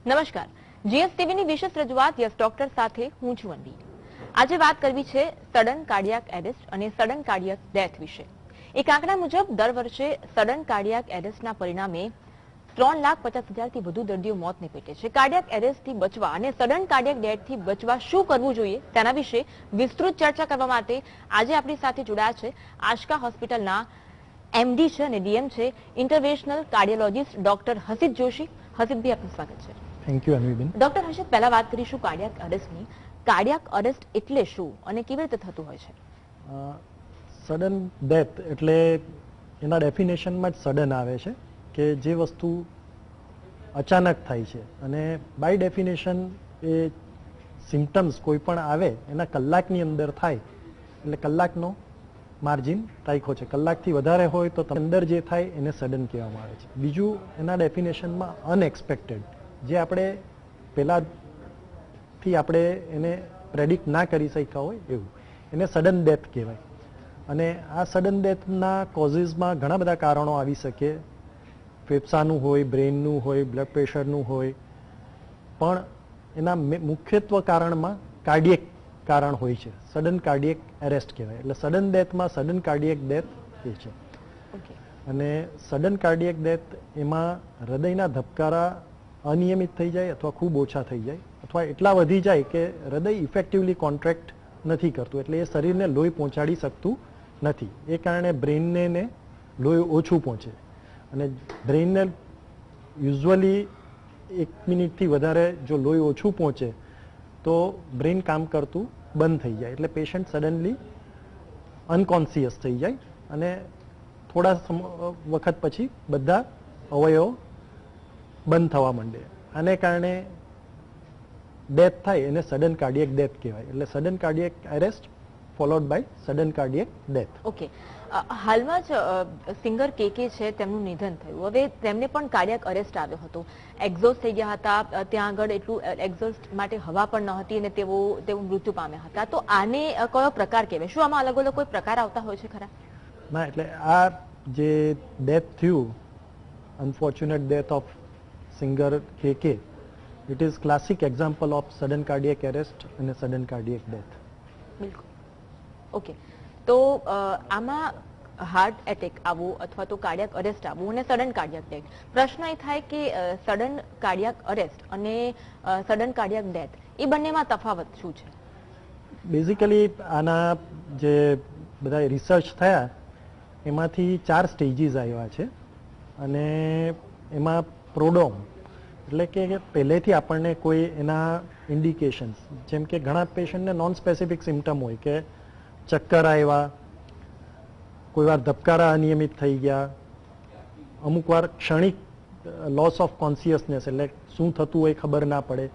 નમસ્કાર, જીએસટીવીની વિશેષ રજૂઆત યસ ડોક્ટર સાથે હું છું અન્વી. આજે વાત કરવી છે સડન કાર્ડિયાક એરેસ્ટ અને સડન કાર્ડિયાક ડેથ વિશે. એક આંકડા મુજબ દર વર્ષે સડન કાર્ડિયાક એરેસ્ટના પરિણામે 3,50,000થી વધુ દર્દીઓ મોતને પેટે છે. કાર્ડિયાક એરેસ્ટથી બચવા અને સડન કાર્ડિયાક ડેથથી બચવા શું કરવું જોઈએ તેના વિશે વિસ્તૃત ચર્ચા કરવા માટે આજે આપણી સાથે જોડાયા છે આશકા હોસ્પિટલના એમડી છે અને ડીએમ છે interventional cardiologist doctor Hasit Joshi. Hasitbhai, આપનું સ્વાગત છે. Thank you Anviben. Doctor Harshad, પહેલા વાત કરીશું કાર્ડિયાક અરેસ્ટની. કાર્ડિયાક અરેસ્ટ એટલે શું અને કેવી રીતે થતું હોય છે? સડન ડેથ એટલે એના ડેફિનેશનમાં જ સડન આવે છે કે જે વસ્તુ અચાનક થાય છે, અને બાય ડેફિનેશન એ સિમ્ટમ્સ કોઈ પણ આવે એના કલાકની અંદર થાય, એટલે કલાકનો માર્જિન રાખ્યો છે. કલાકથી વધારે હોય તો અંદર જે થાય એને સડન કહેવામાં આવે છે. બીજું એના ડેફિનેશનમાં અનએક્સપેક્ટેડ, જે આપણે પહેલાંથી આપણે એને પ્રેડિક્ટ ના કરી શક્યા હોય એવું, એને સડન ડેથ કહેવાય. અને આ સડન ડેથના કોઝિસમાં ઘણા બધા કારણો આવી શકે. ફેફસાનું હોય, બ્રેઇનનું હોય, બ્લડ પ્રેશરનું હોય, પણ એના મુખ્યત્વ કારણમાં કાર્ડિયક કારણ હોય છે. સડન કાર્ડિયક એરેસ્ટ કહેવાય. એટલે સડન ડેથમાં સડન કાર્ડિયક ડેથ એ છે. અને સડન કાર્ડિયક ડેથ એમાં હૃદયના ધબકારા અનિયમિત થઈ જાય અથવા ખૂબ ઓછા થઈ જાય અથવા એટલા વધી જાય કે હૃદય ઇફેક્ટિવલી કોન્ટ્રેક્ટ નથી કરતું, એટલે એ શરીરને લોહી પહોંચાડી શકતું નથી. એ કારણે બ્રેઇનને લોહી ઓછું પહોંચે, અને બ્રેઇનને યુઝ્યુઅલી 1 મિનિટથી વધારે જો લોહી ઓછું પહોંચે તો બ્રેઇન કામ કરતું બંધ થઈ જાય, એટલે પેશન્ટ સડનલી અનકોન્શિયસ થઈ જાય અને થોડા વખત પછી બધા અવયવો બંધ થવા માંડે. આને કારણે ડેથ થાય એને સડન કાર્ડિયક ડેથ કહેવાય. એટલે sudden cardiac arrest followed by sudden cardiac death. Okay, હાલમાં જ સિંગર કેકે છે, તેમનું નિધન થયું. હવે તેમને પણ કાર્ડિયક અરેસ્ટ આવ્યો હતો. એક્ઝોસ્ટ થઈ ગયા હતા, ત્યાં આગળ એટલું એક્ઝોસ્ટ માટે હવા પણ ન હતી અને તેઓ મૃત્યુ પામ્યા હતા. તો આને કયો પ્રકાર કહેવાય? શું આમાં અલગ અલગ કોઈ પ્રકાર આવતા હોય છે ખરા? ના, એટલે આ જે ડેથ થયું, unfortunate death of singer KK, it is classic example of sudden cardiac arrest અને સડન કાર્ડિયક ડેથ. બિલકુલ. ઓકે, તો આમાં હાર્ટ એટેક આવવું અથવા તો કાર્ડિયાક અરેસ્ટ આવવું અને સડન કાર્ડિયાક ડેથ, પ્રશ્ન એ થાય કે સડન કાર્ડિયાક અરેસ્ટ અને સડન કાર્ડિયાક ડેથ એ બંનેમાં તફાવત શું છે? બેઝિકલી આના જે બધા રિસર્ચ થયા એમાંથી 4 સ્ટેજીસ આવ્યા છે, અને એમાં પ્રોડોમ એટલે કે પહેલેથી આપણને કોઈ એના ઇન્ડિકેશન્સ, જેમ કે ઘણા પેશન્ટને નોન સ્પેસિફિક સિમ્ટમ હોય કે ચક્કર આવ્યા, કોઈ વાર ધબકારા અનિયમિત થઈ ગયા, અમુક વાર ક્ષણિક લોસ ઓફ કોન્શિયસનેસ, એટલે શું થતું હોય ખબર ના પડે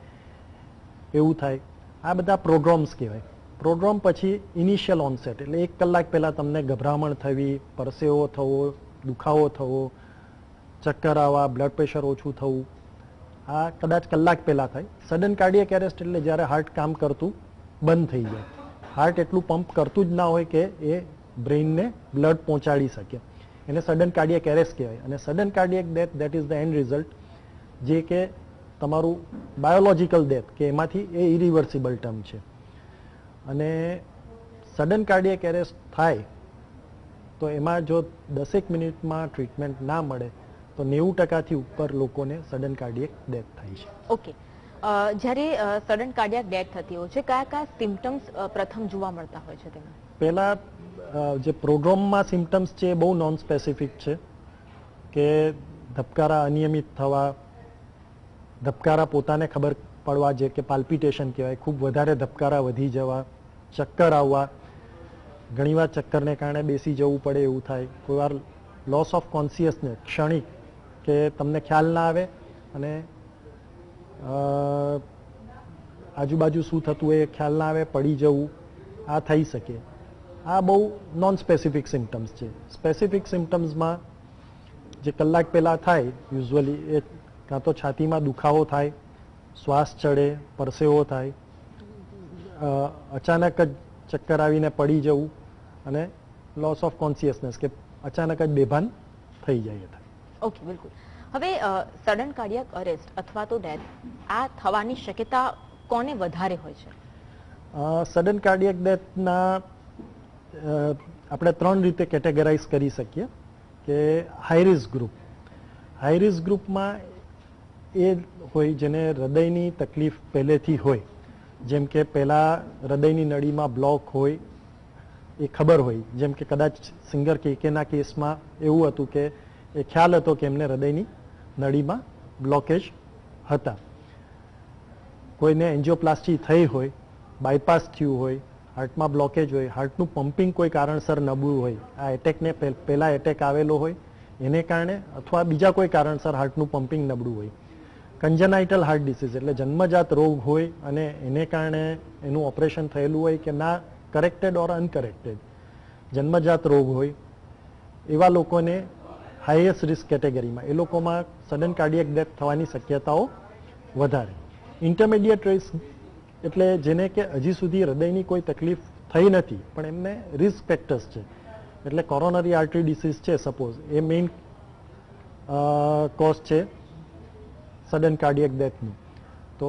એવું થાય. આ બધા પ્રોડ્રોમ્સ કહેવાય. પ્રોડ્રોમ પછી ઇનિશિયલ ઓનસેટ, એટલે 1 કલાક પહેલાં તમને ગભરામણ થવી, પરસેવો થવો, દુખાવો થવો, ચક્કર આવવા, બ્લડ પ્રેશર ઓછું થવું, આ કદાચ કલાક પહેલાં થાય. સડન કાર્ડિયક એરેસ્ટ એટલે જ્યારે હાર્ટ કામ કરતું બંધ થઈ જાય, હાર્ટ એટલું પંપ કરતું જ ના હોય કે એ બ્રેઇનને બ્લડ પહોંચાડી શકે, એને સડન કાર્ડિયક એરેસ્ટ કહેવાય. અને sudden cardiac death, that is the and result, જે કે તમારું બાયોલોજિકલ ડેથ, કે એમાંથી એ ઇરિવર્સિબલ ટર્મ છે. અને સડન કાર્ડિયક એરેસ્ટ થાય તો એમાં જો 10 મિનિટમાં ટ્રીટમેન્ટ ના મળે તો 90% ઉપર લોકોને સડન કાર્ડિયક ડેથ થાય છે. ઓકે, જ્યારે સડન કાર્ડિયાક ડેથ થતી હોય છે, કયા કયા સિમ્ટમ્સ પ્રથમ જોવા મળતા હોય છે તેમાં? પહેલા જે પ્રોડ્રોમમાં સિમ્ટમ્સ છે એ બહુ નોન સ્પેસિફિક છે, કે ધબકારા અનિયમિત થવા, ધબકારા પોતાને ખબર પડવા, જે કે પાલ્પિટેશન કહેવાય, ખૂબ વધારે ધબકારા વધી જવા, ચક્કર આવવા, ઘણીવાર ચક્કરને કારણે બેસી જવું પડે એવું થાય, કોઈ વાર લોસ ઓફ કોન્શિયસનેસ, ક્ષણિક, કે તમને ખ્યાલ ના આવે અને આજુબાજુ શું થતું હોય એ ખ્યાલ ના આવે, પડી જવું, આ થઈ શકે. આ બહુ નોન સ્પેસિફિક સિમ્ટમ્સ છે. સ્પેસિફિક સિમ્ટમ્સમાં જે કલાક પહેલાં થાય યુઝ્યુઅલી, એ કાં તો છાતીમાં દુખાવો થાય, શ્વાસ ચડે, પરસેવો થાય, અચાનક જ ચક્કર આવીને પડી જવું, અને લોસ ઓફ કોન્શિયસનેસ, કે અચાનક જ બેભાન થઈ જાય. ઓકે, બિલકુલ. હવે સડન કાર્ડિયક અરેસ્ટ અથવા તો ડેથ આ થવાની શક્યતા કોને વધારે હોય છે? સડન કાર્ડિયક ડેથના આપણે 3 રીતે કેટેગરાઇઝ કરી શકીએ કે હાઈ રિસ્ક ગ્રુપમાં એ હોય જેને હૃદયની તકલીફ પહેલેથી હોય, જેમ કે પહેલા હૃદયની નળીમાં બ્લોક હોય એ ખબર હોય, જેમ કે કદાચ સિંગર કેકેના કેસમાં એવું હતું કે એ ખ્યાલ હતો કે એમને હૃદયની નળીમાં બ્લોકેજ હતા. કોઈને એન્જિયોપ્લાસ્ટી થઈ હોય, બાયપાસ થયું હોય, હાર્ટમાં બ્લોકેજ હોય, હાર્ટનું પમ્પિંગ કોઈ કારણસર નબળું હોય, આ એટેકને પહેલા એટેક આવેલો હોય એને કારણે અથવા બીજા કોઈ કારણસર હાર્ટનું પમ્પિંગ નબળું હોય. કન્જનાઇટલ હાર્ટ ડિસીઝ એટલે જન્મજાત રોગ હોય અને એને કારણે એનું ઓપરેશન થયેલું હોય કે ના કરેક્ટેડ ઓર અનકરેક્ટેડ જન્મજાત રોગ હોય, એવા લોકોને હાઈએસ્ટ રિસ્ક કેટેગરીમાં, એ લોકોમાં સડન કાર્ડિયક ડેથ થવાની શક્યતાઓ વધારે. ઇન્ટરમીડિયેટ રિસ્ક એટલે જેને કે હજી સુધી હૃદયની કોઈ તકલીફ થઈ નથી પણ એમને રિસ્ક ફેક્ટર્સ છે, એટલે કોરોનરી આર્ટરી ડિસીઝ છે સપોઝ, એ મેઇન કોઝ છે સડન કાર્ડિયક ડેથનું. તો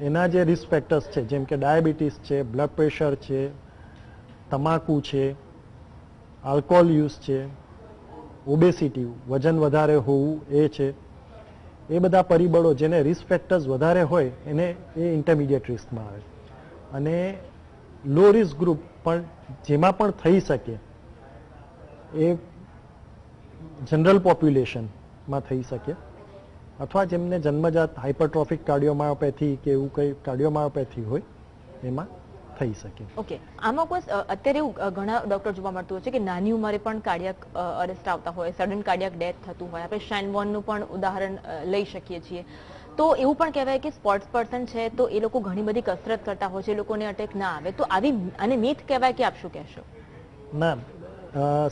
એના જે રિસ્ક ફેક્ટર્સ છે જેમ કે ડાયાબિટીસ છે, બ્લડ પ્રેશર છે, તમાકુ છે, આલ્કોહોલ યુઝ છે, ઓબેસિટી વજન વધારે હોવું એ છે, એ બધા પરિબળો જેને રિસ્ક ફેક્ટર્સ વધારે હોય એને એ ઇન્ટરમીડિયેટ રિસ્કમાં આવે. અને લો રિસ્ક ગ્રુપ પણ જેમાં પણ થઈ શકે એ જનરલ પોપ્યુલેશનમાં થઈ શકે અથવા જેમને જન્મજાત હાઇપરટ્રોફિક કાર્ડિયોમાયોપેથી કે એવું કંઈ કાર્ડિયોમાયોપેથી હોય એમાં થઈ શકે. ઓકે, આમાં કોઈ અત્યારે ઘણા ડોક્ટર જોવા મળતું હોય છે કે નાની ઉંમરે પણ કાર્ડિયક અરેસ્ટ આવતા હોય, સડન કાર્ડિયક ડેથ થતું હોય. આપણે શેનવોર્નનું પણ ઉદાહરણ લઈ શકીએ છીએ. તો એવું પણ કહેવાય કે સ્પોર્ટ્સ પર્સન છે તો એ લોકો ઘણી બધી કસરત કરતા હોય છે, એ લોકોને અટેક ના આવે, તો આવી આને મિથ કહેવાય કે આપ શું કહેશો? ના,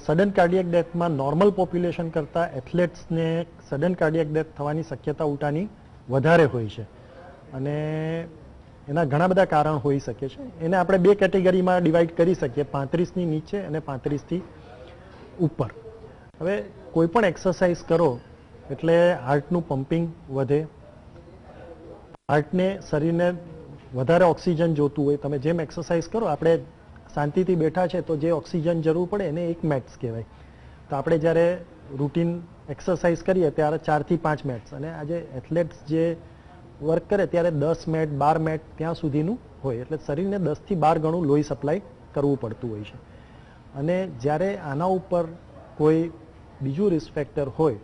સડન કાર્ડિયક ડેથમાં નોર્મલ પોપ્યુલેશન કરતાં એથ્લેટ્સને સડન કાર્ડિયક ડેથ થવાની શક્યતા ઉલટાની વધારે હોય છે અને એના ઘણા બધા કારણ હોઈ શકે છે. એને આપણે 2 કેટેગરીમાં ડિવાઈડ કરી શકીએ, 35ની નીચે અને 35થી ઉપર. હવે કોઈ પણ એક્સરસાઇઝ કરો એટલે હાર્ટનું પમ્પિંગ વધે, હાર્ટને શરીરને વધારે ઓક્સિજન જોતું હોય. તમે જેમ એક્સરસાઇઝ કરો, આપણે શાંતિથી બેઠા છે તો જે ઓક્સિજન જરૂર પડે એને 1 મેટ્સ કહેવાય. તો આપણે જ્યારે રૂટીન એક્સરસાઇઝ કરીએ ત્યારે 4 થી 5 મેટ્સ, અને આજે એથ્લેટ્સ જે વર્ક કરે ત્યારે 10 મિનિટ 12 મિનિટ ત્યાં સુધીનું હોય, એટલે શરીરને 10 થી 12 ગણું લોહી સપ્લાય કરવું પડતું હોય છે. અને જ્યારે આના ઉપર કોઈ બીજું રિસ્ક ફેક્ટર હોય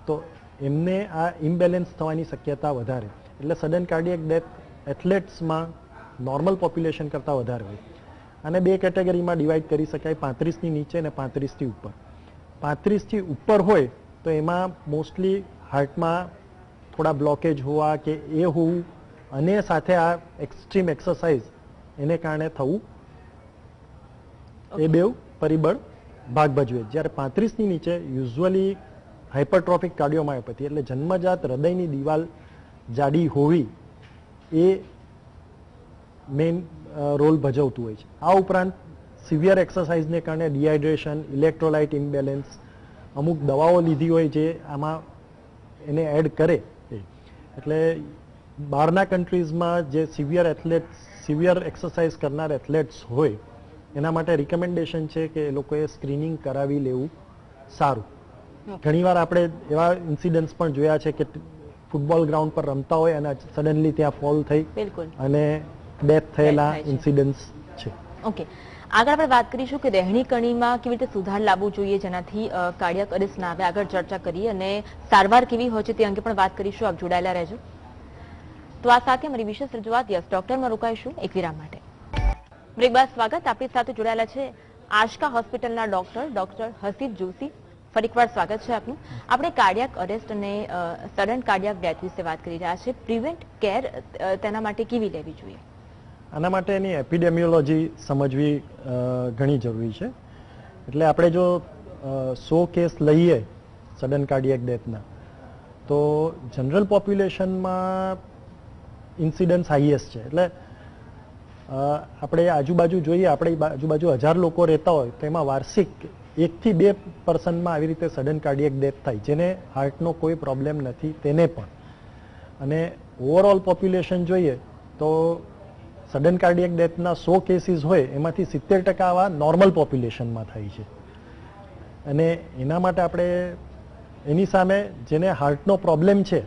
તો એમને આ ઇમ્બેલેન્સ થવાની શક્યતા વધારે. એટલે સડન કાર્ડિયક ડેથ એથ્લેટ્સમાં નોર્મલ પોપ્યુલેશન કરતાં વધારે હોય. અને 2 કેટેગરીમાં ડિવાઈડ કરી શકાય, 35ની નીચે અને 35થી ઉપર. 35થી ઉપર હોય તો એમાં મોસ્ટલી હાર્ટમાં થોડા બ્લોકેજ હોવા કે એ હોવું અને સાથે આ એક્સ્ટ્રીમ એક્સરસાઇઝ એને કારણે થવું, એ 2 પરિબળ ભાગ ભજવે. જ્યારે 35ની નીચે યુઝ્યુઅલી હાઇપરટ્રોફિક કાર્ડિયોમાયોપેથી એટલે જન્મજાત હૃદયની દિવાલ જાડી હોવી એ મેઇન રોલ ભજવતું હોય છે. આ ઉપરાંત સિવિયર એક્સરસાઇઝને કારણે ડિહાઇડ્રેશન, ઇલેક્ટ્રોલાઇટ ઇમ્બેલેન્સ, અમુક દવાઓ લીધી હોય જે આમાં એને એડ કરે. એટલે બહારના કન્ટ્રીઝમાં જે સિવિયર એક્સરસાઇઝ કરનાર એથ્લેટ્સ હોય એના માટે રિકમેન્ડેશન છે કે એ લોકોએ સ્ક્રીનિંગ કરાવી લેવું સારું. ઘણીવાર આપણે એવા ઇન્સિડન્ટ્સ પણ જોયા છે કે ફૂટબોલ ગ્રાઉન્ડ પર રમતા હોય અને સડનલી ત્યાં ફોલ થઈ અને ડેથ થયેલા ઇન્સિડન્ટ્સ છે. ઓકે, આગળ આપણે વાત કરીશું કે રહેણી કરણીમાં કેવી રીતે સુધાર લાવવું જોઈએ જેનાથી કાર્ડિયક અરેસ્ટ ના આવે. આગળ ચર્ચા કરીએ અને સારવાર કેવી હોય છે તે અંગે પણ વાત કરીશું. આપ જોડાયેલા રહેજો. તો આ સાથે મારી વિશેષ રજૂઆત યસ ડોક્ટરમાં રોકાઈશું એક વિરામ માટે. બ્રેક બાદ સ્વાગત. આપણી સાથે જોડાયેલા છે આશકા હોસ્પિટલના ડોક્ટર હસીબ જોશી. ફરી એકવાર સ્વાગત છે આપનું. આપણે કાર્ડિયક અરેસ્ટ અને સડન કાર્ડિયક ડેથ વિશે વાત કરી રહ્યા છે. પ્રિવેન્ટ કેર તેના માટે કેવી લેવી જોઈએ? આના માટે એની એપિડેમિયોલોજી સમજવી ઘણી જરૂરી છે. એટલે આપણે જો 100 કેસ લઈએ સડન કાર્ડિયક ડેથના તો જનરલ પોપ્યુલેશનમાં ઇન્સિડન્સ હાઈએસ્ટ છે. એટલે આપણે આજુબાજુ જોઈએ, આપણી આજુબાજુ 1000 લોકો રહેતા હોય તો એમાં વાર્ષિક 1 થી 2% આવી રીતે સડન કાર્ડિયક ડેથ થાય, જેને હાર્ટનો કોઈ પ્રોબ્લેમ નથી તેને પણ. અને ઓવરઓલ પોપ્યુલેશન જોઈએ તો સડન કાર્ડિયક ડેથના 100 કેસીસ હોય એમાંથી 70% આવા નોર્મલ પોપ્યુલેશનમાં થાય છે. અને એના માટે આપણે એની સામે જેને હાર્ટનો પ્રોબ્લેમ છે,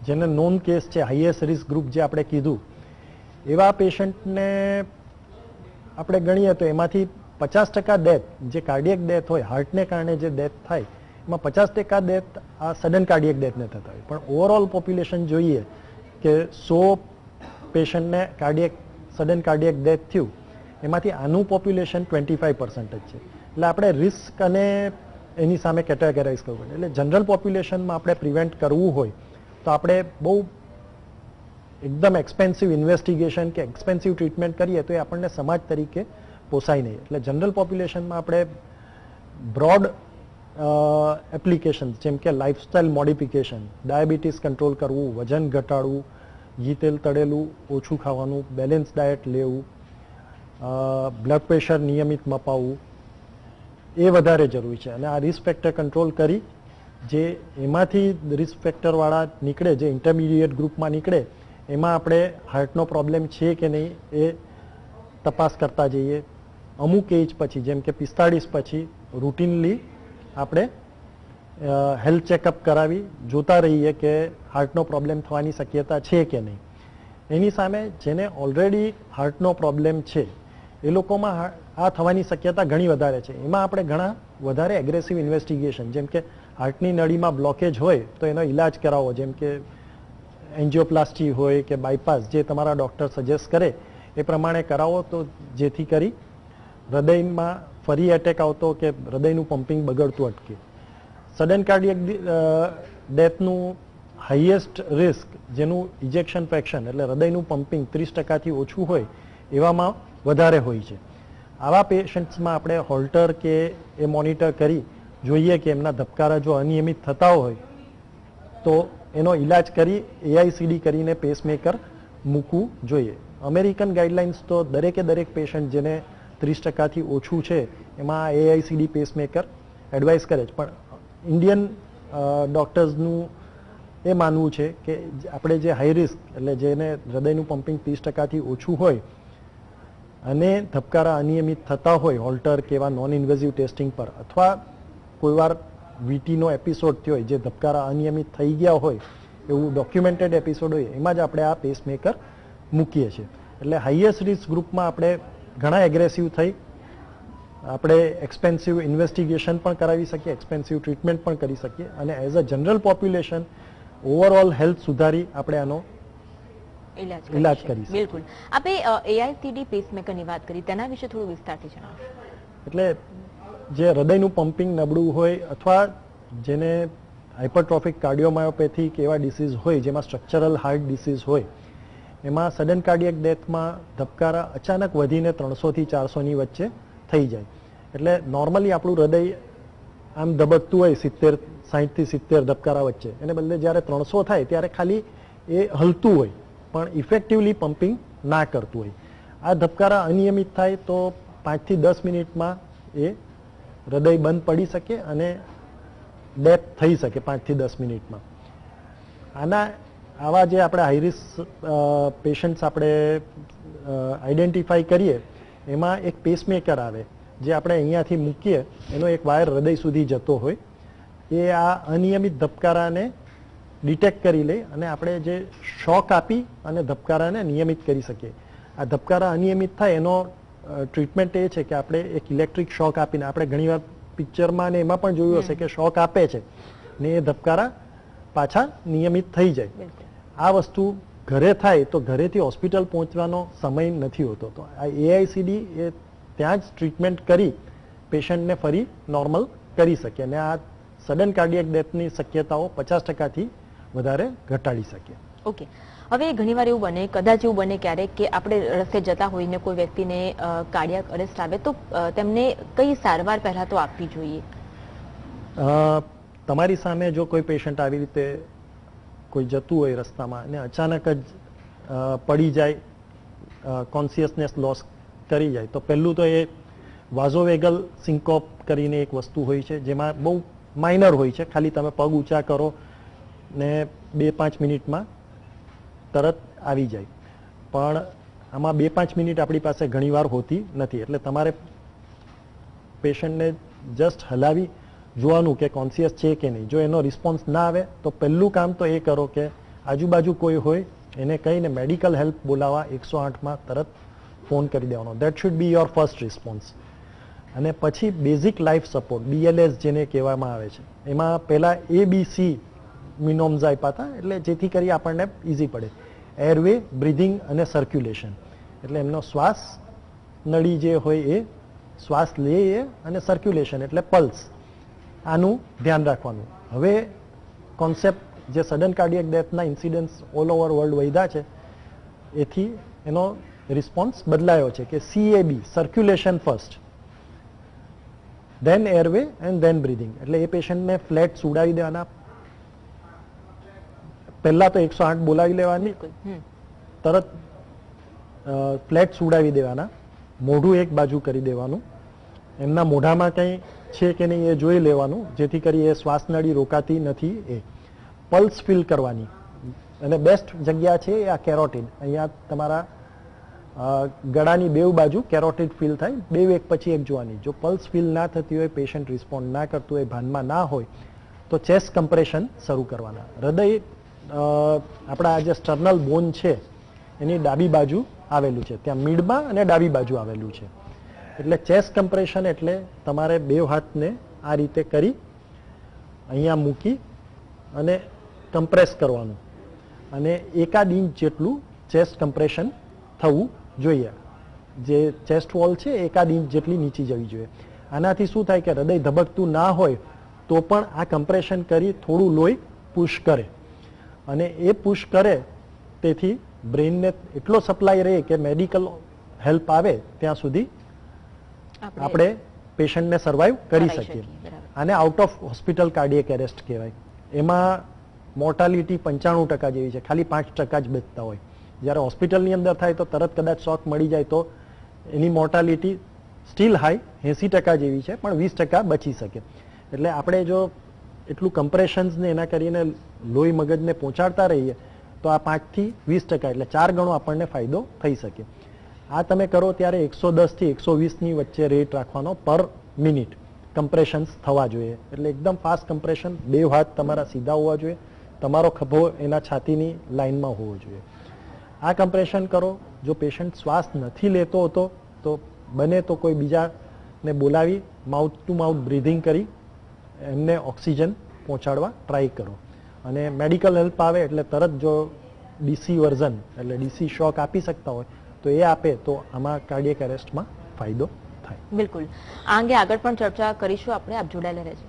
જેને નોન કેસ છે, હાઈએસ્ટ રિસ્ક ગ્રુપ જે આપણે કીધું, એવા પેશન્ટને આપણે ગણીએ તો એમાંથી 50% ડેથ, જે કાર્ડિયક ડેથ હોય, હાર્ટને કારણે જે ડેથ થાય, એમાં 50% ડેથ આ સડન કાર્ડિયક ડેથને થતા હોય. પણ ઓવરઓલ પોપ્યુલેશન જોઈએ કે 100 પેશન્ટને સડન કાર્ડિયક ડેથ થયું, એમાંથી આનું પોપ્યુલેશન 25% જ છે. એટલે આપણે રિસ્ક અને એની સામે કેટેગરાઇઝ કરવું પડે. એટલે જનરલ પોપ્યુલેશનમાં આપણે પ્રિવેન્ટ કરવું હોય તો આપણે બહુ એકદમ એક્સપેન્સિવ ઇન્વેસ્ટિગેશન કે એક્સપેન્સિવ ટ્રીટમેન્ટ કરીએ તો એ આપણને સમાજ તરીકે પોસાય નહીં. એટલે જનરલ પોપ્યુલેશનમાં આપણે બ્રોડ એપ્લિકેશન જેમ કે લાઇફસ્ટાઇલ મોડિફિકેશન, ડાયાબિટીસ કંટ્રોલ કરવું, વજન ઘટાડવું, ઘી તેલ તળેલું ઓછું ખાવાનું, બેલેન્સ ડાયટ લેવું, બ્લડ પ્રેશર નિયમિત મપાવવું, એ વધારે જરૂરી છે. અને આ રિસ્ક ફેક્ટર કંટ્રોલ કરી જે એમાંથી રિસ્ક ફેક્ટરવાળા નીકળે, જે ઇન્ટરમીડિયેટ ગ્રુપમાં નીકળે, એમાં આપણે હાર્ટનો પ્રોબ્લેમ છે કે નહીં એ તપાસ કરતા જઈએ. અમુક એજ પછી જેમ કે 45 પછી રૂટીનલી આપણે હેલ્થ ચેકઅપ કરાવી જોતા રહીએ કે હાર્ટનો પ્રોબ્લેમ થવાની શક્યતા છે કે નહીં. એની સામે જેને ઓલરેડી હાર્ટનો પ્રોબ્લેમ છે એ લોકોમાં આ થવાની શક્યતા ઘણી વધારે છે. એમાં આપણે ઘણા વધારે એગ્રેસિવ ઇન્વેસ્ટિગેશન, જેમ કે હાર્ટની નળીમાં બ્લોકેજ હોય તો એનો ઇલાજ કરાવો, જેમ કે એન્જિયોપ્લાસ્ટી હોય કે બાયપાસ, જે તમારા ડૉક્ટર સજેસ્ટ કરે એ પ્રમાણે કરાવો, તો જેથી કરી હૃદયમાં ફરી એટેક આવતો કે હૃદયનું પમ્પિંગ બગડતું અટકે. સડન કાર્ડિયક ડેથનું હાઈએસ્ટ રિસ્ક જેનું ઇજેક્શન ફ્રેક્શન એટલે હૃદયનું પમ્પિંગ 30%થી ઓછું હોય એવામાં વધારે હોય છે. આવા પેશન્ટ્સમાં આપણે હોલ્ટર કે એ મોનિટર કરી જોઈએ કે એમના ધબકારા જો અનિયમિત થતા હોય તો એનો ઇલાજ કરી એઆઈસીડી કરીને પેસમેકર મૂકવું જોઈએ. અમેરિકન ગાઈડલાઇન્સ તો દરેકે દરેક પેશન્ટ જેને 30%થી ઓછું છે એમાં એઆઈસીડી પેસમેકર એડવાઇસ કરે છે. પણ ઇન્ડિયન ડૉક્ટર્સનું એ માનવું છે કે આપણે જે હાઈ રિસ્ક એટલે જેને હૃદયનું પમ્પિંગ 30%થી ઓછું હોય અને ધબકારા અનિયમિત થતા હોય હોલ્ટર કે એવા નોન ઇન્વેઝિવ ટેસ્ટિંગ પર, અથવા કોઈવાર વીટીનો એપિસોડ થયો હોય જે ધબકારા અનિયમિત થઈ ગયા હોય એવું ડોક્યુમેન્ટેડ એપિસોડ હોય, એમાં જ આપણે આ પેસમેકર મૂકીએ છીએ. એટલે હાઈએસ્ટ રિસ્ક ગ્રુપમાં આપણે ઘણા એગ્રેસિવ થઈ આપણે એક્સપેન્સિવ ઇન્વેસ્ટિગેશન પણ કરાવી શકીએ, એક્સપેન્સિવ ટ્રીટમેન્ટ પણ કરી શકીએ, અને as a general population overall health સુધારી આપણે આનો ઇલાજ કરી શકીએ. બિલકુલ. આપણે એઆઈસીડી પેસમેકરની વાત કરી, તેના વિશે થોડું વિસ્તારથી જણાવશો. એટલે જે હૃદયનું પમ્પિંગ નબળું હોય અથવા જેને હાઇપરટ્રોફિક કાર્ડિયોમાયોપેથી કે એવા ડિસીઝ હોય જેમાં સ્ટ્રક્ચરલ હાર્ટ ડિસીઝ હોય, એમાં સડન કાર્ડિયક ડેથમાં ધબકારા અચાનક વધીને 300 થી 400ની વચ્ચે થઈ જાય. એટલે નોર્મલી આપણું હૃદય આમ ધબકતું હોય 60 થી 70 ધબકારા વચ્ચે, એને બદલે જ્યારે 300 થાય ત્યારે ખાલી એ હલતું હોય પણ ઇફેક્ટિવલી પમ્પિંગ ના કરતું હોય. આ ધબકારા અનિયમિત થાય તો 5 થી 10 મિનિટમાં એ હૃદય બંધ પડી શકે અને ડેથ થઈ શકે 5 થી 10 મિનિટમાં. આવા જે આપણે હાઈરિસ્ક પેશન્ટ્સ આપણે આઈડેન્ટિફાઈ કરીએ એમાં એક પેસમેકર આવે જે આપણે અહીંયાથી મૂકીએ, એનો એક વાયર હૃદય સુધી જતો હોય, એ આ અનિયમિત ધબકારાને ડિટેક્ટ કરી લે અને આપણે જે શોક આપી અને ધબકારાને નિયમિત કરી શકીએ. આ ધબકારા અનિયમિત થાય એનો ટ્રીટમેન્ટ એ છે કે આપણે એક ઇલેક્ટ્રિક શોક આપીને, આપણે ઘણીવાર પિક્ચરમાં ને એમાં પણ જોયું હશે કે શોક આપે છે ને એ ધબકારા પાછા નિયમિત થઈ જાય. આ વસ્તુ ઘરે થાય તો ઘરેથી હોસ્પિટલ પહોંચવાનો સમય નથી હોતો. તો આ એઆઈસીડી એ ત્યાં જ ટ્રીટમેન્ટ કરી પેશન્ટને ફરી નોર્મલ કરી શકે અને આ સડન કાર્ડિયક ડેથની શક્યતાઓ 50%થી વધારે ઘટાડી શકે. ઓકે. હવે ઘણીવાર એવું બને, કદાચ એવું બને ક્યારેક કે આપણે રસ્તે જતા હોઈને કોઈ વ્યક્તિને કાર્ડિયક અરેસ્ટ આવે તો તેમને કઈ સારવાર પહેલા તો આપવી જોઈએ? તમારી સામે જો કોઈ પેશન્ટ આવી રીતે કોઈ જતું હોય રસ્તામાં અને અચાનક જ પડી જાય, કોન્શિયસનેસ લોસ કરી જાય, તો પહેલું તો એ વાઝોવેગલ સિન્કોપ કરીને એક વસ્તુ હોય છે જેમાં બહુ માઇનર હોય છે, ખાલી તમે પગ ઊંચા કરો ને 2-5 મિનિટમાં તરત આવી જાય. પણ આમાં 2-5 મિનિટ આપણી પાસે ઘણીવાર હોતી નથી, એટલે તમારે પેશન્ટને જસ્ટ હલાવી જોવાનું કે કોન્શિયસ છે કે નહીં. જો એનો રિસ્પોન્સ ના આવે તો પહેલું કામ તો એ કરો કે આજુબાજુ કોઈ હોય એને કહીને મેડિકલ હેલ્પ બોલાવવા 108માં તરત ફોન કરી દેવાનો. That should be your first response. અને પછી બેઝિક લાઈફ સપોર્ટ BLS જેને કહેવામાં આવે છે, એમાં પહેલા ABC મિનોમ્સ આપ્યા હતા, એટલે જેથી કરી આપણને ઇઝી પડે. એરવે, બ્રિધિંગ અને સર્ક્યુલેશન, એટલે એમનો શ્વાસ નળી જે હોય એ શ્વાસ લે એ, અને સર્ક્યુલેશન એટલે પલ્સ, આનું ધ્યાન રાખવાનું. હવે કોન્સેપ્ટ જે સડન કાર્ડિયક ડેથના ઇન્સિડન્ટ્સ ઓલ ઓવર વર્લ્ડ વધ્યા છે એથી એનો રિસ્પોન્સ બદલાયો છે કે CAB, circulation first, then airway and then breathing. એટલે એ પેશન્ટને ફ્લેટ સુડાવી દેવાના, પહેલા તો 108 બોલાવી લેવાની, તરત ફ્લેટ સુડાવી દેવાના, મોઢું એક બાજુ કરી દેવાનું, એમના મોઢામાં કંઈ છે કે નહીં એ જોઈ લેવાનું, જેથી કરી એ શ્વાસનળી રોકાતી નથી એ. પલ્સ ફીલ કરવાની, અને બેસ્ટ જગ્યા છે આ કેરોટિડ. અહીંયા તમારા ગળાની બેવ બાજુ કેરોટિડ ફીલ થાય, બેવ એક પછી એક જોવાની. જો પલ્સ ફીલ ના થતી હોય, પેશન્ટ રિસ્પોન્ડ ના કરતું હોય, ભાનમાં ના હોય, તો ચેસ્ટ કમ્પ્રેશન શરૂ કરવાના. હૃદય આપણા જે સ્ટર્નલ બોન છે એની ડાબી બાજુ આવેલું છે, ત્યાં મિડમાં અને ડાબી બાજુ આવેલું છે. એટલે ચેસ્ટ કમ્પ્રેશન એટલે તમારે બે હાથને આ રીતે કરી અહીંયા મૂકી અને કમ્પ્રેસ કરવાનું, અને 1.5 ઇંચ જેટલું ચેસ્ટ કમ્પ્રેશન થવું જોઈએ. જે ચેસ્ટ વોલ છે 1.5 ઇંચ જેટલી નીચી જવી જોઈએ. આનાથી શું થાય કે હૃદય ધબકતું ના હોય તો પણ આ કમ્પ્રેશન કરી થોડું લોહી પુશ કરે, અને એ પુશ કરે તેથી બ્રેઇનને એટલો સપ્લાય રહે કે મેડિકલ હેલ્પ આવે ત્યાં સુધી આપણે પેશન્ટને સર્વાઈવ કરી શકીએ. આને out of hospital cardiac arrest કહેવાય. એમાં મોર્ટાલિટી 95% જેવી છે, ખાલી 5% જ બચતા હોય. જ્યારે હોસ્પિટલની અંદર થાય તો તરત કદાચ શોક મળી જાય તો એની મોર્ટાલિટી સ્ટીલ હાઈ 80% જેવી છે, પણ 20% બચી શકે. એટલે આપણે જો એટલું કમ્પ્રેશન્સને એના કરીને લોહી મગજને પહોંચાડતા રહીએ તો આ 5 થી 20% એટલે 4 ગણો આપણને ફાયદો થઈ શકે. આ તમે કરો ત્યારે 110 થી 120 ની વચ્ચે રેટ રાખવાનો પર મિનિટ કમ્પ્રેશન્સ થવા જોઈએ. એટલે એકદમ ફાસ્ટ કમ્પ્રેશન, બે હાથ તમારા સીધા હોવા જોઈએ, તમારો ખભો એના છાતીની લાઇનમાં હોવો જોઈએ. આ કમ્પ્રેશન કરો. જો પેશન્ટ શ્વાસ નથી લેતો હતો તો બને તો કોઈ બીજાને બોલાવી માઉથ ટુ માઉથ બ્રીધિંગ કરી એમને ઓક્સિજન પહોંચાડવા ટ્રાય કરો. અને મેડિકલ હેલ્પ આવે એટલે તરત જો DC વર્ઝન એટલે DC શોક આપી શકતા હોય તો એ આપે તો આમાં કાર્ડિયક એરેસ્ટમાં ફાયદો થાય. બિલકુલ, આ અંગે આગળ પણ ચર્ચા કરીશું આપણે. આપ જોડાયેલા રહેજો.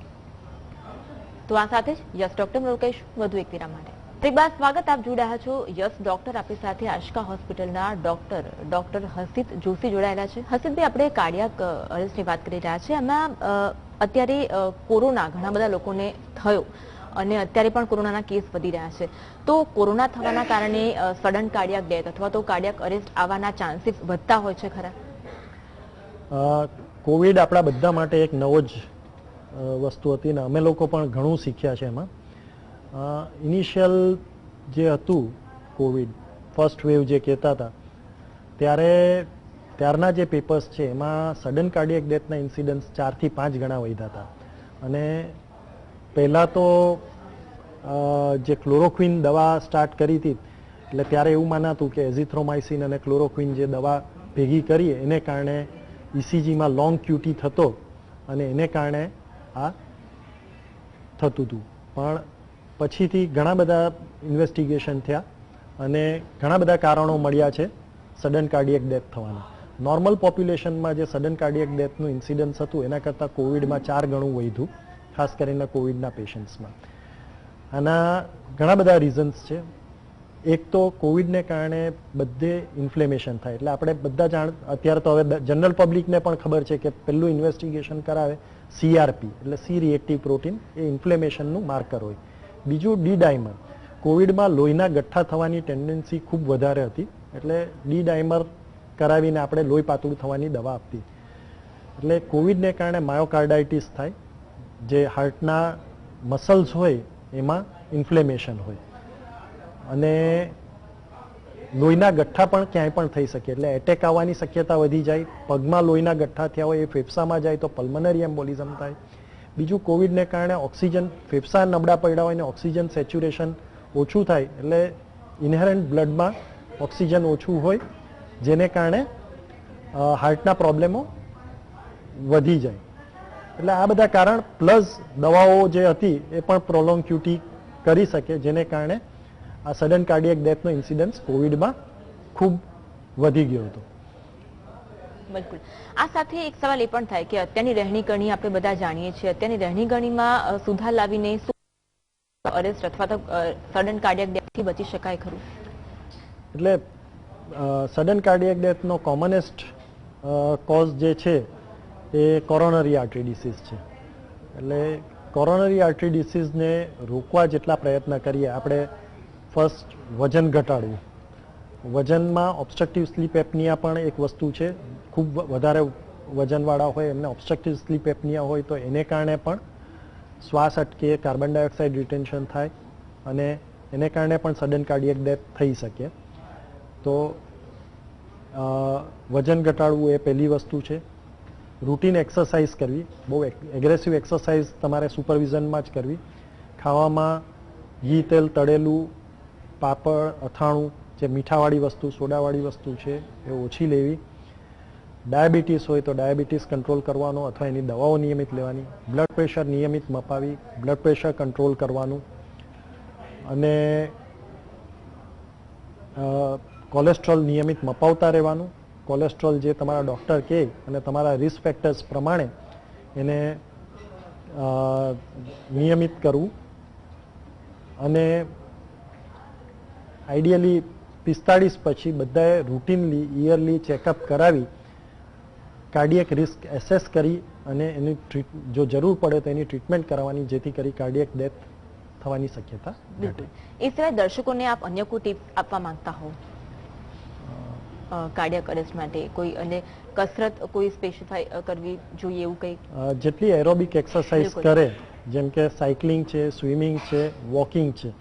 તો આ સાથે જ યસ ડોક્ટર રોકાઈશું વધુ એક વિરામ માટે. એક બાદ સ્વાગત, આપ જોડાયા છો યસ ડોક્ટર. આપણી સાથે આશકા હોસ્પિટલના ડોક્ટર હર્ષિત જોશી જોડાયેલા છે. હર્ષિતભાઈ, આપણે કાર્ડિયક અરેસ્ટની વાત કરી રહ્યા છીએ. એમાં અત્યારે કોરોના ઘણા બધા લોકોને થયો અને અત્યારે પણ કોરોનાના કેસ વધી રહ્યા છે. તો કોરોના થવાના કારણે સડન કાર્ડિયક ડેથ અથવા તો કાર્ડિયક અરેસ્ટ આવવાના ચાન્સીસ વધતા હોય છે ખરા? કોવિડ આપણા બધા માટે એક નવો જ વસ્તુ હતી ને અમે લોકો પણ ઘણું શીખ્યા છે એમાં. ઇનિશિયલ જે હતું કોવિડ ફર્સ્ટ વેવ જે કહેતા હતા ત્યારના જે પેપર્સ છે એમાં સડન કાર્ડિયક ડેથના ઇન્સિડન્ટ્સ 4 થી 5 ગણા વધ્યા હતા. અને પહેલાં તો જે ક્લોરોક્વિન દવા સ્ટાર્ટ કરી હતી એટલે ત્યારે એવું માનાતું કે એઝિથ્રોમાઇસિન અને ક્લોરોક્વિન જે દવા ભેગી કરી એને કારણે ECGમાં લોંગ QT થતો અને એને કારણે આ થતું હતું. પણ પછીથી ઘણા બધા ઇન્વેસ્ટિગેશન થયા અને ઘણા બધા કારણો મળ્યા છે સડન કાર્ડિયક ડેથ થવાના. નોર્મલ પોપ્યુલેશનમાં જે સડન કાર્ડિયક ડેથનું ઇન્સિડન્સ હતું એના કરતાં કોવિડમાં 4 ગણું વધ્યું, ખાસ કરીને કોવિડના પેશન્ટ્સમાં. આના ઘણા બધા રીઝન્સ છે. એક તો કોવિડને કારણે બધે ઇન્ફ્લેમેશન થાય, એટલે આપણે બધા અત્યારે તો હવે જનરલ પબ્લિકને પણ ખબર છે કે પહેલું ઇન્વેસ્ટિગેશન કરાવે CRP એટલે C રિએક્ટિવ પ્રોટીન, એ ઇન્ફ્લેમેશનનું માર્કર હોય. બીજું ડી-ડાયમર. કોવિડમાં લોહીના ગઠ્ઠા થવાની ટેન્ડન્સી ખૂબ વધારે હતી એટલે ડી-ડાયમર કરાવીને આપણે લોહી પાતળું થવાની દવા આપતી. એટલે કોવિડને કારણે માયોકાર્ડાઇટિસ થાય, જે હાર્ટના મસલ્સ હોય એમાં ઇન્ફ્લેમેશન હોય, અને લોહીના ગઠ્ઠા પણ ક્યાંય પણ થઈ શકે, એટલે એટેક આવવાની શક્યતા વધી જાય. પગમાં લોહીના ગઠ્ઠા થયા હોય એ ફેફસામાં જાય તો પલ્મનરી એમ્બોલિઝમ થાય. બીજું, કોવિડને કારણે ઓક્સિજન, ફેફસા નબળા પડ્યા હોય ને ઓક્સિજન સેચ્યુરેશન ઓછું થાય, એટલે ઇનહેરન્ટ બ્લડમાં ઓક્સિજન ઓછું હોય, જેને કારણે હાર્ટના પ્રોબ્લેમો વધી જાય. એટલે આ બધા કારણ પ્લસ દવાઓ જે હતી એ પણ પ્રોલોંગ ક્યુટી કરી શકે, જેને કારણે આ સડન કાર્ડિયક ડેથનો ઇન્સિડન્સ કોવિડમાં ખૂબ વધી ગયો હતો. બિલકુલ. આ સાથે એક સવાલ એ પણ થાય કે અત્યારની રહેણીકરણી આપણે બધા જાણીએ છીએ, અત્યારની રહેણીકરણીમાં સુધાર લાવીને અરેસ્ટ અથવા તો સડન કાર્ડિયક ડેથથી બચી શકાય ખરું? એટલે સડન કાર્ડિયક ડેથનો કોમનેસ્ટ કોઝ જે છે એ કોરોનરી આર્ટરી ડિસીઝ છે. એટલે કોરોનરી આર્ટરી ડિસીઝને રોકવા જેટલા પ્રયત્ન કરીએ આપણે, ફર્સ્ટ વજન ઘટાડવું. વજનમાં ઓબ્સ્ટ્રક્ટિવ સ્લીપ એપનિયા પણ એક વસ્તુ છે. ખૂબ વધારે વજનવાળા હોય એમને ઓબ્સ્ટ્રક્ટિવ સ્લીપ એપનિયા હોય તો એને કારણે પણ શ્વાસ અટકે, કાર્બન ડાયોક્સાઇડ રિટેન્શન થાય અને એને કારણે પણ સડન કાર્ડિયક ડેથ થઈ શકે. તો વજન ઘટાડવું એ પહેલી વસ્તુ છે. રૂટીન એક્સરસાઇઝ કરવી, બહુ એગ્રેસિવ એક્સરસાઇઝ તમારે સુપરવિઝનમાં જ કરવી. ખાવામાં ઘી, તેલ, તળેલું, પાપડ, અથાણું, જે મીઠાવાળી વસ્તુ, સોડાવાળી વસ્તુ છે એ ઓછી લેવી. ડાયાબિટીસ હોય તો ડાયાબિટીસ કંટ્રોલ કરવાનો અથવા એની દવાઓ નિયમિત લેવાની. બ્લડ પ્રેશર નિયમિત મપાવી, બ્લડ પ્રેશર કંટ્રોલ કરવાનું. અને કોલેસ્ટ્રોલ નિયમિત મપાવતા રહેવાનું. કોલેસ્ટ્રોલ જે તમારા ડૉક્ટર કહે અને તમારા રિસ્ક ફેક્ટર્સ પ્રમાણે એને નિયમિત કરવું. અને આઈડિયલી 45 પછી બધાએ રૂટીનલી યરલી ચેકઅપ કરાવી કાર્ડિયક રિસ્ક એસેસ કરી અને એની જો જરૂર પડે તો એની ટ્રીટમેન્ટ કરાવવાની, જેથી કરી કાર્ડિયક ડેથ થવાની શક્યતા ઘટે. એ સિવાય દર્શકોને આપ અન્ય કોઈ ટિપ્સ આપવા માંગતા હો કાર્ડિયક અરેસ્ટ માટે? કોઈ અને કસરત કોઈ સ્પેસિફાઈ કરવી જોઈએ એવું કંઈ? જેટલી એરોબિક એક્સરસાઇઝ કરે, જેમ કે સાયકલિંગ છે, સ્વિમિંગ છે, વોકિંગ છે,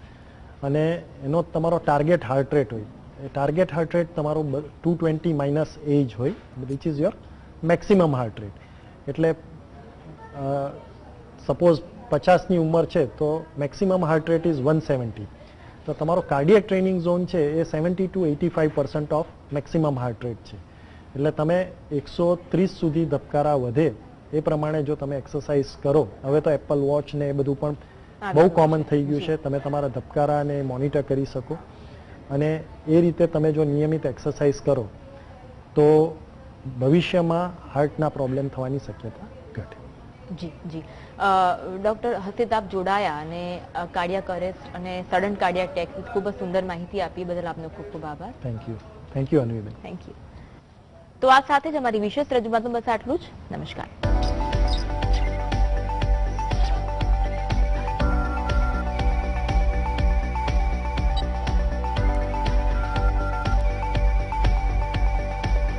અને એનો તમારો ટાર્ગેટ હાર્ટ રેટ હોય, એ ટાર્ગેટ હાર્ટ રેટ તમારો 220 માઇનસ એજ હોય, which is your maximum heart rate. એટલે સપોઝ 50ની ઉંમર છે તો મેક્સિમમ હાર્ટ રેટ ઇઝ 170. તો તમારો કાર્ડિયક ટ્રેનિંગ ઝોન છે એ 70 to 85% of maximum heart rate છે. એટલે તમે 130 સુધી ધબકારા વધે એ પ્રમાણે જો તમે એક્સરસાઇઝ કરો, હવે તો એપલ વોચ ને એ બધું પણ બહુ કોમન થઈ ગયું છે, તમે તમારા ધબકારાને મોનિટર કરી શકો. અને એ રીતે તમે જો નિયમિત એક્સરસાઇઝ કરો તો ભવિષ્યમાં હાર્ટના પ્રોબ્લેમ થવાની શક્યતા ઘટે. જી જી. ડૉક્ટર હર્ષિત, આપ જોડાયા અને કાર્ડિયક અરેસ્ટ અને સડન કાર્ડિયક ડેથ ખૂબ જ સુંદર માહિતી આપી, બદલ આપનો ખૂબ ખૂબ આભાર. Thank you Anviben. Thank you. તો આ સાથે જ અમારી વિશેષ રજૂઆતનું બસ આટલું જ. નમસ્કાર.